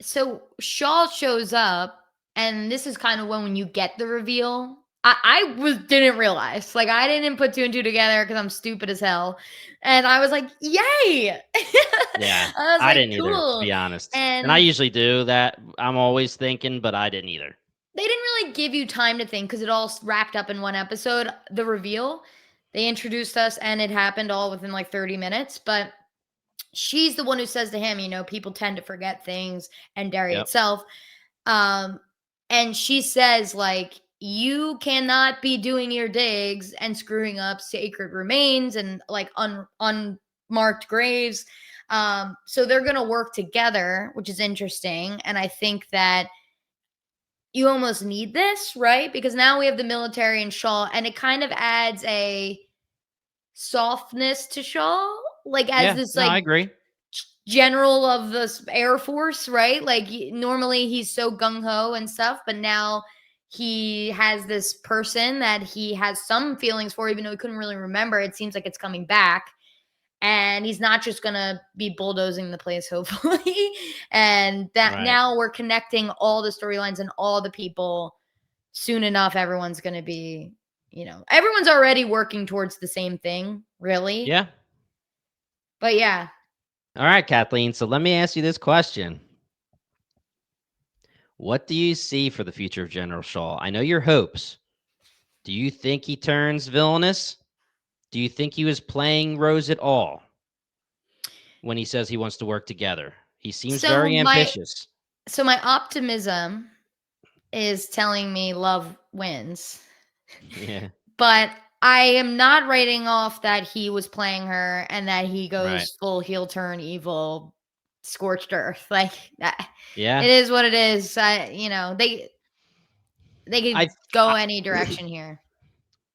so Shaw shows up, and this is kind of when you get the reveal. I didn't realize, like, I didn't put 2 and 2 together because I'm stupid as hell, and I was like, "Yay!" Yeah, I was I like, didn't either, to be honest. And I usually do that. I'm always thinking, but I didn't either. They didn't really give you time to think because it all wrapped up in one episode. The reveal, they introduced us, and it happened all within like 30 minutes, but she's the one who says to him, people tend to forget things, and Derry itself. And she says, like, you cannot be doing your digs and screwing up sacred remains and like unmarked graves. So they're going to work together, which is interesting. And I think that you almost need this, right? Because now we have the military and Shaw, and it kind of adds a softness to Shaw, like as Yeah, this no, like I agree. general of the Air Force, right? Like normally he's so gung ho and stuff, but now he has this person that he has some feelings for, even though he couldn't really remember. It seems like it's coming back. And he's not just gonna be bulldozing the place, hopefully. And that Right. now we're connecting all the storylines and all the people. Soon enough, everyone's gonna be, everyone's already working towards the same thing, really. Yeah. But yeah, All right, Kathleen. So let me ask you this question. What do you see for the future of General Shaw? I know your hopes. Do you think he turns villainous? Do you think he was playing Rose at all when he says he wants to work together? He seems so very my ambitious. so my optimism is telling me love wins. Yeah. But I am not writing off that he was playing her and that he Right. goes full heel turn evil, scorched earth. Like that, Yeah. it is what it is. They I could go I, any direction here.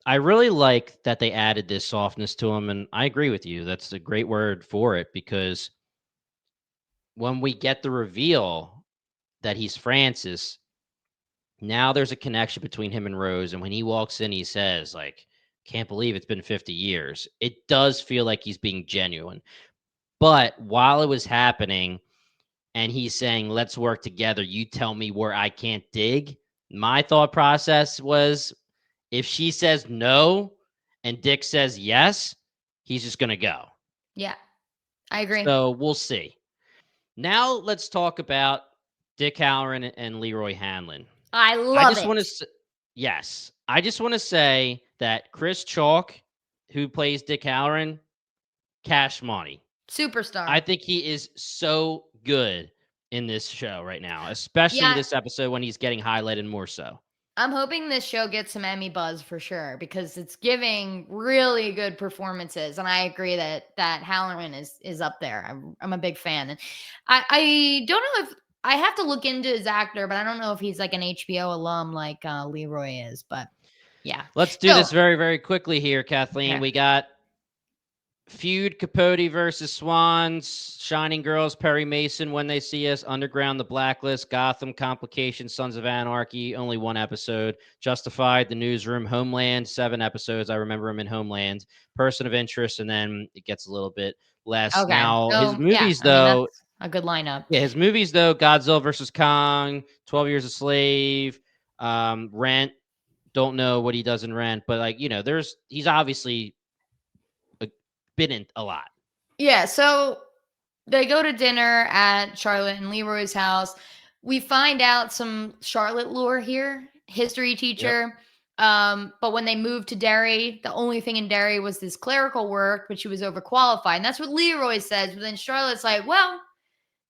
I really like that they added this softness to him, and I agree with you. That's a great word for it because when we get the reveal that he's Francis, now there's a connection between him and Rose. And when he walks in, he says, like, can't believe it's been 50 years. It does feel like he's being genuine. But while it was happening and he's saying, let's work together, you tell me where I can't dig. My thought process was if she says no and Dick says yes, he's just going to go. Yeah, I agree. So we'll see. Now let's talk about Dick Halloran and Leroy Hanlon. I I love just want it. to yes, I just want to say that Chris Chalk, who plays Dick Halloran, cash money. I Superstar. think he is so good in this show right now, especially Yeah, this episode when he's getting highlighted more so. I'm hoping this show gets some Emmy buzz for sure because it's giving really good performances, and I agree that Halloran is up there. I'm a big fan, and I don't know if I have to look into his actor, but I don't know if he's like an HBO alum like Leroy is. But yeah, Let's do so this very, very quickly here, Kathleen. okay, We got feud Capote versus Swans, Shining Girls, Perry Mason, When They See Us, Underground, The Blacklist, Gotham, Complications, Sons of Anarchy, only one episode, Justified, The Newsroom, Homeland, 7 episodes. I remember him in Homeland, Person of Interest, and then it gets a little bit less. okay, Now, his so yeah, movies, I mean though, that's a good lineup. Godzilla versus Kong, 12 Years a Slave, Rent. Don't know what he does in Rent, but he's obviously been in a lot. Yeah, so they go to dinner at Charlotte and Leroy's house. We find out some Charlotte lore here, history Yep. teacher. But when they moved to Derry, the only thing in Derry was this clerical work, but she was overqualified. And that's what Leroy says. But then Charlotte's like, well,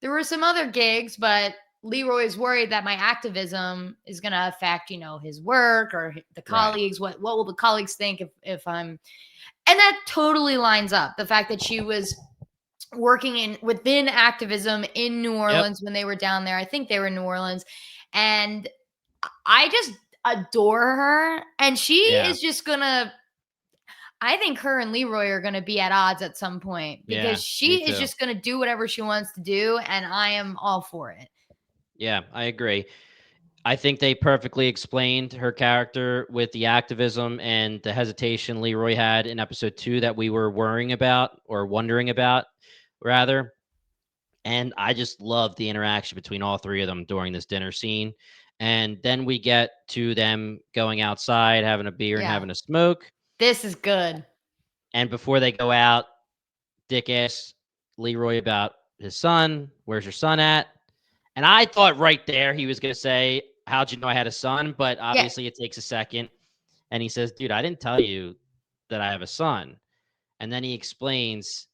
there were some other gigs, but Leroy's worried that my activism is going to affect, his work or the Right. colleagues. What will the colleagues think if I'm, and that totally lines up. The fact that she was working within activism in New Yep. Orleans when they were down there. I think they were in New Orleans. And I just adore her. And she Yeah. is just gonna I think her and Leroy are gonna be at odds at some point Yeah. because Me she is too. just gonna do whatever she wants to do, and I am all for it. Yeah, I agree. I think they perfectly explained her character with the activism and the hesitation Leroy had in episode 2 that we were worrying about or wondering about, rather. And I just love the interaction between all three of them during this dinner scene. And then we get to them going outside, having a beer and Yeah. having a smoke. This is good. And before they go out, Dick asks Leroy about his son. Where's your son at? And I thought right there he was going to say, how'd you know I had a son? But Yeah. obviously it takes a second. And he says, dude, I didn't tell you that I have a son. And then he explains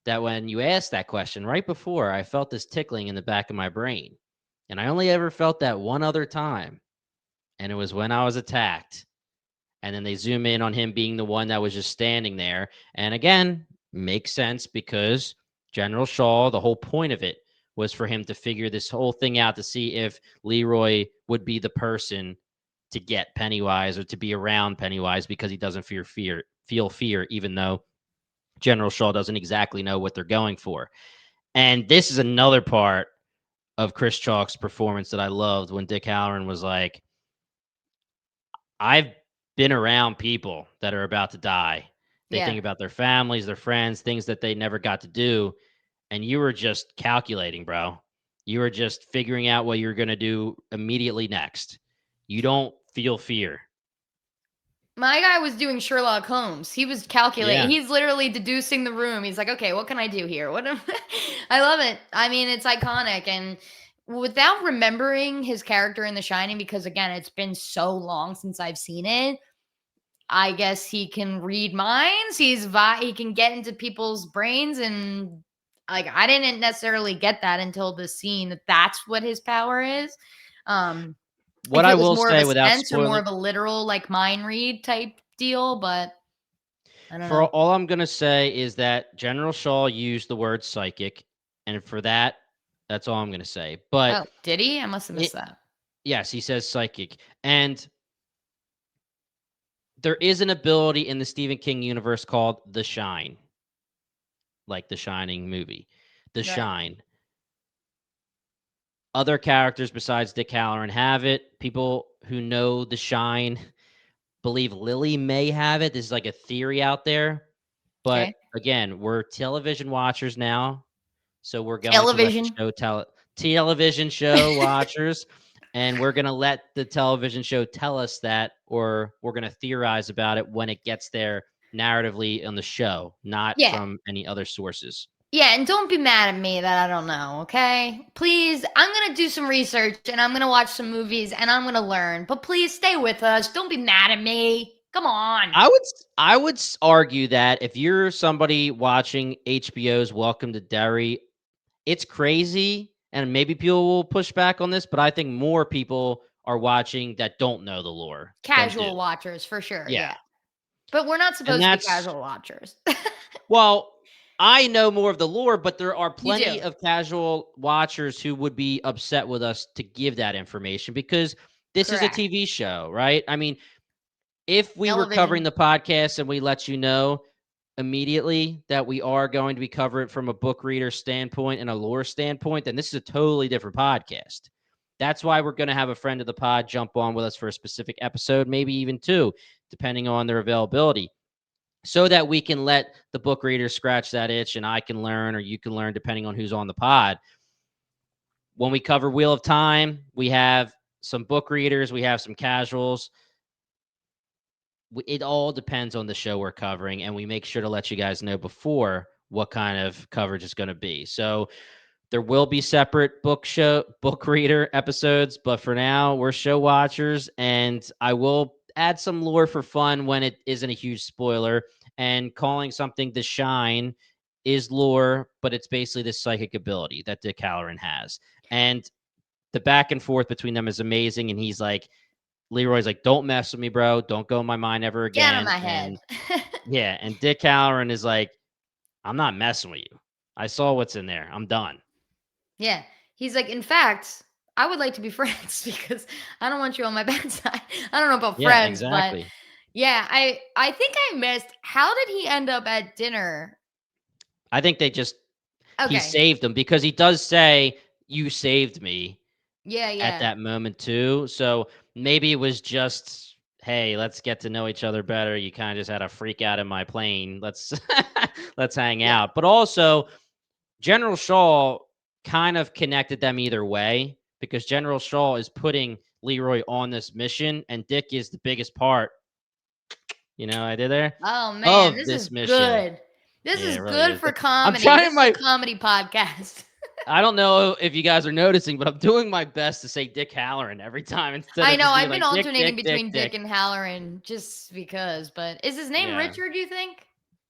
that when you asked that question right before, I felt this tickling in the back of my brain. And I only ever felt that one other time. and it was when I was attacked. And then they zoom in on him being the one that was just standing there. And again, makes sense because General Shaw, the whole point of it was for him to figure this whole thing out to see if Leroy would be the person to get Pennywise or to be around Pennywise because he doesn't feel fear, even though General Shaw doesn't exactly know what they're going for. And this is another part of Chris Chalk's performance that I loved when Dick Halloran was like, I've been around people that are about to die. They Yeah. think about their families, their friends, things that they never got to do. And you were just calculating, bro. You were just figuring out what you're going to do immediately next. You don't feel fear. My guy was doing Sherlock Holmes. He was calculating. Yeah. He's literally deducing the room. He's like, okay, what can I do here? I love it. I mean, it's iconic. And without remembering his character in The Shining, because again, it's been so long since I've seen it, I guess he can read minds. He can get into people's brains, and like I didn't necessarily get that until the scene that that's what his power is. Um, What if I it was will more of say a without sense or more spoiling, of a literal like mind read type deal, but I don't for know. all I'm going to say is that General Shaw used the word psychic. And for that, that's all I'm going to say. But Oh, did he? I must have it, missed that. yes, he says psychic. And there is an ability in the Stephen King universe called the Shine, like the Shining movie. The Right. Shine. Other characters besides Dick Halloran have it. People who know the Shine believe Lily may have it. This is like a theory out there. But Okay. again, we're television watchers now. So we're going to let the Television. show tell television show watchers, and we're going to let the television show tell us that, or we're going to theorize about it when it gets there narratively on the show, not Yeah. from any other sources. Yeah, and don't be mad at me that I don't know, okay? Please, I'm going to do some research and I'm going to watch some movies and I'm going to learn. But please stay with us. Don't be mad at me. Come on. I would argue that if you're somebody watching HBO's Welcome to Derry, it's crazy, and maybe people will push back on this, but I think more people are watching that don't know the lore than do. Casual watchers for sure. Yeah. Yeah. But we're not And supposed to be that's casual watchers. well, I know more of the lore, but there are You plenty do. of casual watchers who would be upset with us to give that information because this is a Correct. TV show, right? I mean, if we were covering Television. the podcast and we let you know immediately that we are going to be covering it from a book reader standpoint and a lore standpoint, then this is a totally different podcast. That's why we're going to have a friend of the pod jump on with us for a specific episode, maybe even two, depending on their availability, so that we can let the book reader scratch that itch and I can learn or you can learn depending on who's on the pod. When we cover Wheel of Time, we have some book readers, we have some casuals. It all depends on the show we're covering, and we make sure to let you guys know before what kind of coverage is going to be. So there will be separate book reader episodes, but for now, we're show watchers, and I will add some lore for fun when it isn't a huge spoiler. And calling something the Shine is lore, but it's basically this psychic ability that Dick Halloran has. And the back and forth between them is amazing. And he's like, Leroy's like, don't mess with me, bro. Don't go in my mind ever Get out of again. my head. And yeah, and Dick Halloran is like, I'm not messing with you. I saw what's in there. I'm done. Yeah. He's like, in fact, I would like to be friends because I don't want you on my bad side. I don't know about Yeah, friends, but exactly. yeah, I think I missed how did he end up at dinner? I think he Okay. saved him because he does say, you saved me Yeah, at yeah. that moment too. So maybe it was just, hey, let's get to know each other better. You kind of just had a freak out in my plane. Let's let's hang Yeah. out. But also, General Shaw kind of connected them either way because General Shaw is putting Leroy on this mission, and Dick is the biggest part, I did there, Oh man, of this is this mission. good. This Yeah, is it really good is. for I'm comedy. trying This is a my comedy podcast. I don't know if you guys are noticing, but I'm doing my best to say Dick Halloran every time instead I of know. just being I've been like Dick, alternating Dick, Dick, between Dick Dick. and Halloran just because, but is his name Yeah. Richard, you think?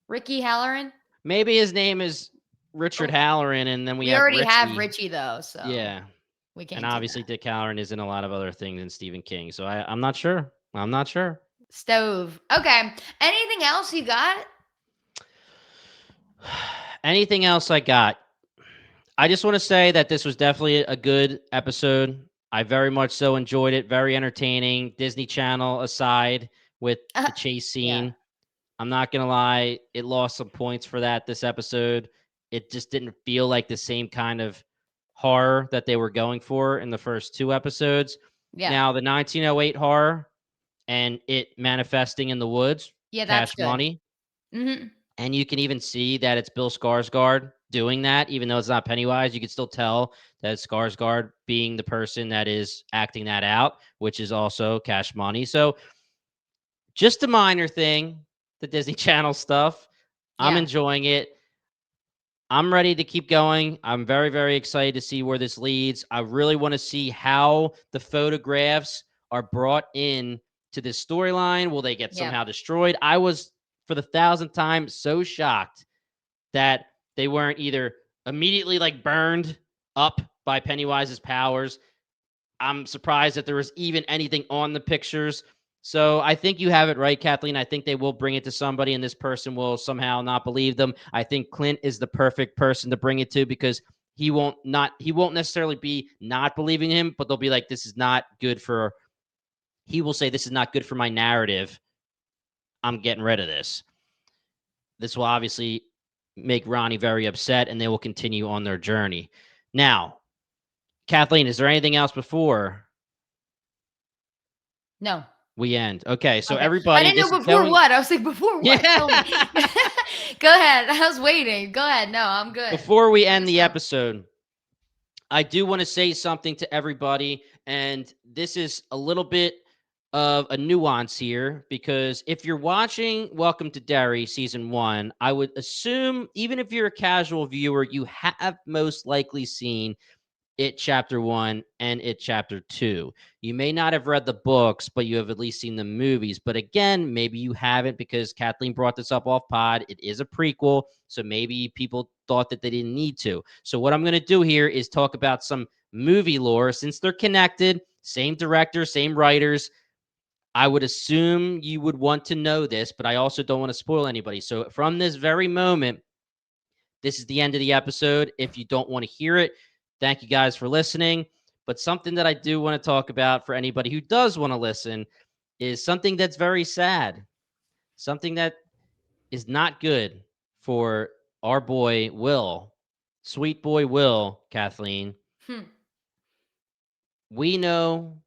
Ricky Halloran? Maybe his name is Richard Oh, Halloran, and then we we have already have Richie. Richie though, so Yeah. We And can't do obviously, that. Dick Halloran is in a lot of other things than Stephen King. So I'm not sure. I'm not sure. Stove. Okay. Anything else you got? Anything else I got? I just want to say that this was definitely a good episode. I very much so enjoyed it. Very entertaining. Disney Channel aside with the chase Yeah. scene. I'm not going to lie. It lost some points for that this episode. It just didn't feel like the same kind of horror that they were going for in the first two episodes. Yeah. Now, the 1908 horror and it manifesting in the woods, Yeah, that's Cash good. Money. Hmm. And you can even see that it's Bill Skarsgård doing that, even though it's not Pennywise. You can still tell that it's Skarsgård being the person that is acting that out, which is also Cash Money. So just a minor thing, the Disney Channel stuff. I'm Yeah. enjoying it. I'm ready to keep going. I'm very, very excited to see where this leads. I really want to see how the photographs are brought in to this storyline. Will they get Yeah. somehow destroyed? I was, for the thousandth time, so shocked that they weren't either immediately like burned up by Pennywise's powers. I'm surprised that there was even anything on the pictures. So I think you have it right, Kathleen. I think they will bring it to somebody, and this person will somehow not believe them. I think Clint is the perfect person to bring it to because he won't necessarily be not believing him, but they'll be like, this is not good for. He will say, this is not good for my narrative. I'm getting rid of this. This will obviously make Ronnie very upset, and they will continue on their journey. Now, Kathleen, is there anything else before No. we end? Okay, so Okay. I everybody, didn't this know is before going. what. I was like, before what? Tell me. Yeah. Go ahead. I was waiting. Go ahead. No, I'm good. Before we Good end the stuff. episode, I do want to say something to everybody, and this is a little bit of a nuance here because if you're watching Welcome to Derry season 1, I would assume even if you're a casual viewer, you have most likely seen It Chapter 1 and It Chapter 2. You may not have read the books, but you have at least seen the movies. But again, maybe you haven't because Kathleen brought this up off pod. It is a prequel, so maybe people thought that they didn't need to. So what I'm going to do here is talk about some movie lore since they're connected, same director, same writers. I would assume you would want to know this, but I also don't want to spoil anybody. So from this very moment, this is the end of the episode. If you don't want to hear it, thank you guys for listening. But something that I do want to talk about for anybody who does want to listen is something that's very sad, something that is not good for our boy, Will, sweet boy, Will, Kathleen. Hmm. We know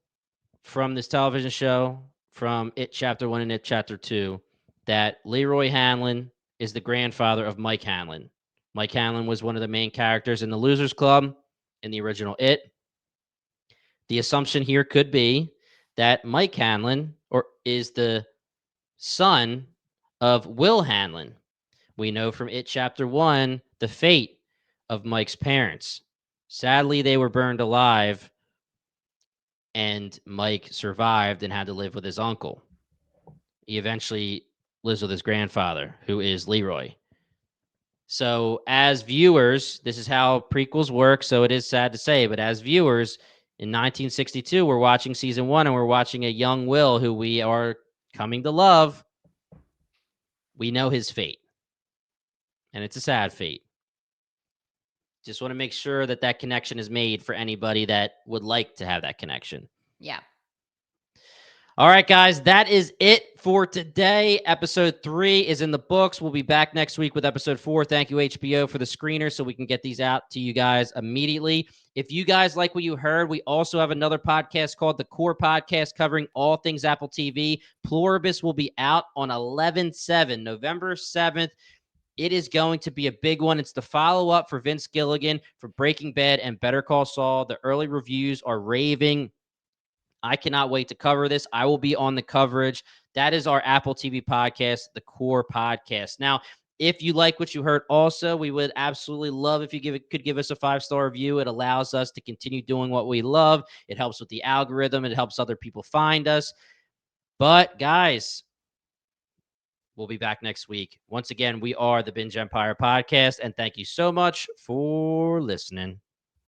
from this television show, from It Chapter 1 and It Chapter 2, that Leroy Hanlon is the grandfather of Mike Hanlon. Mike Hanlon was one of the main characters in the Losers Club in the original It. The assumption here could be that Mike Hanlon is the son of Will Hanlon. We know from It Chapter 1 the fate of Mike's parents. Sadly, they were burned alive, and Mike survived and had to live with his uncle. He eventually lives with his grandfather, who is Leroy. So, as viewers, this is how prequels work. So, it is sad to say, but as viewers, in 1962, we're watching season 1 and we're watching a young Will who we are coming to love. We know his fate, and it's a sad fate. Just want to make sure that that connection is made for anybody that would like to have that connection. Yeah. All right, guys, that is it for today. Episode 3 is in the books. We'll be back next week with episode 4. Thank you, HBO, for the screener so we can get these out to you guys immediately. If you guys like what you heard, we also have another podcast called The Core Podcast covering all things Apple TV. Pluribus will be out on 11/7, November 7th. It is going to be a big one. It's the follow-up for Vince Gilligan for Breaking Bad and Better Call Saul. The early reviews are raving. I cannot wait to cover this. I will be on the coverage. That is our Apple TV podcast, the Core Podcast. Now, if you like what you heard also, we would absolutely love if you could give us a 5-star review. It allows us to continue doing what we love. It helps with the algorithm. It helps other people find us. But guys, we'll be back next week. Once again, we are the Binge Empire Podcast, and thank you so much for listening.